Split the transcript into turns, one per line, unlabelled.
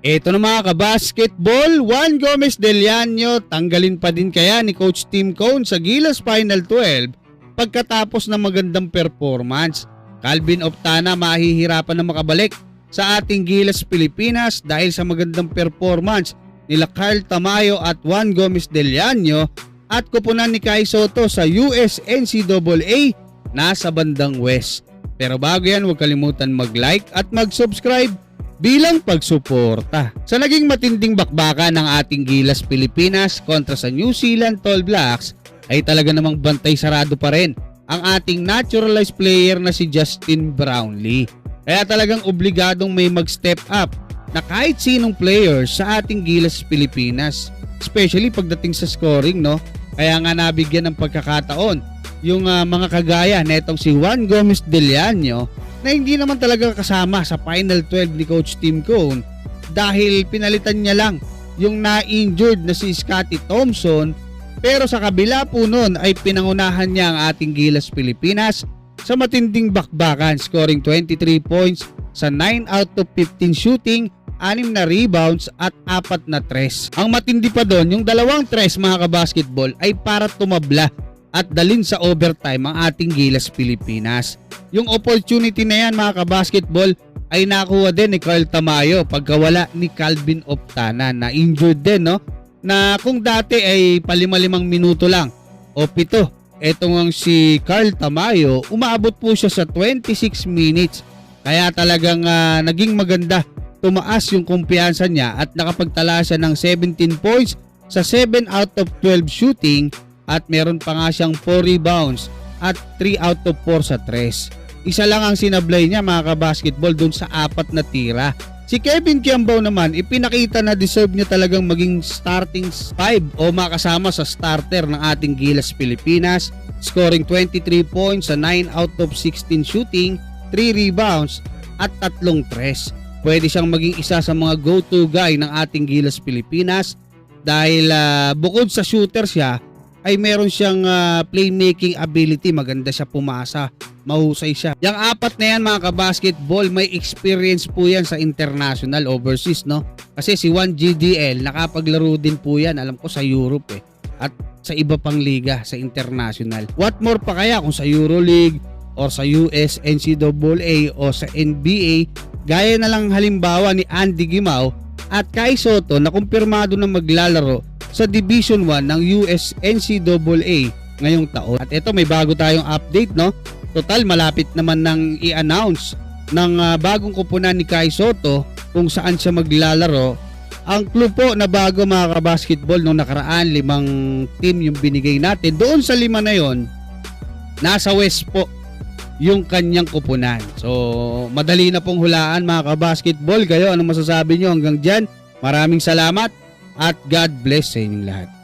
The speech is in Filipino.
Eto na mga kabasketball, Juan Gomez Deliano tanggalin pa din kaya ni Coach Tim Cone sa Gilas Final 12 pagkatapos ng magandang performance. Calvin Oftana mahihirapan na makabalik sa ating Gilas Pilipinas dahil sa magandang performance nila Carl Tamayo at Juan Gomez Deliano at kupunan ni Kai Sotto sa USNCAA nasa bandang West. Pero bago yan, huwag kalimutan mag-like at mag-subscribe bilang pagsuporta sa naging matinding bakbakan ng ating Gilas Pilipinas kontra sa New Zealand Tall Blacks ay talaga namang bantay sarado pa rin ang ating naturalized player na si Justin Brownlee. Kaya talagang obligadong may mag-step up na kahit sinong player sa ating Gilas Pilipinas, especially pagdating sa scoring, no? Kaya nga nabigyan ng pagkakataon yung mga kagaya netong si Juan Gomez Deliano na hindi naman talaga kasama sa Final 12 ni Coach Tim Cone dahil pinalitan niya lang yung na-injured na si Scottie Thompson, pero sa kabila po nun ay pinangunahan niya ang ating Gilas Pilipinas sa matinding bakbakan, scoring 23 points sa 9 out of 15 shooting, 6 na rebounds at 4 na tres. Ang matindi pa doon, yung dalawang tres mga kabasketball ay para tumabla at dalin sa overtime ang ating Gilas Pilipinas. Yung opportunity na yan mga kabasketball ay nakuha din ni Carl Tamayo pagkawala ni Calvin Oftana na injured din, no? Na kung dati ay palima-limang minuto lang o 7, etong si Carl Tamayo umaabot po siya sa 26 minutes. Kaya talagang naging maganda, tumaas yung kumpiyansa niya at nakapagtala siya ng 17 points sa 7 out of 12 shooting at meron pa nga siyang 4 rebounds at 3 out of 4 sa tres. Isa lang ang sinablay niya mga kabasketball dun sa 4 na tira. Si Kevin Kiambao naman ipinakita na deserve niya talagang maging starting 5 o makasama sa starter ng ating Gilas Pilipinas, scoring 23 points sa 9 out of 16 shooting, 3 rebounds at 3 tres. Pwede siyang maging isa sa mga go-to guy ng ating Gilas Pilipinas dahil bukod sa shooter siya ay meron siyang playmaking ability. Maganda siya pumasa, mahusay siya. Yang 4 na yan mga kabasketball, may experience po yan sa international overseas, no? Kasi si Juan GDL nakapaglaro din po yan, alam ko sa Europe at sa iba pang liga sa international. What more pa kaya kung sa EuroLeague or sa USNCAA o sa NBA, gaya na lang halimbawa ni Andy Gimao at Kai Sotto na kumpirmado na maglalaro sa Division 1 ng USNCAA ngayong taon. At ito, may bago tayong update, no? Total malapit naman nang i-announce ng bagong kupunan ni Kai Sotto kung saan siya maglalaro. Ang clue po na bago mga kabasketball nung nakaraan, 5 team yung binigay natin. Doon sa 5 na yon, nasa West po yung kanyang kupunan. So madali na pong hulaan mga kabasketball. Kayo, anong masasabi nyo hanggang dyan? Maraming salamat at God bless sa inyong lahat.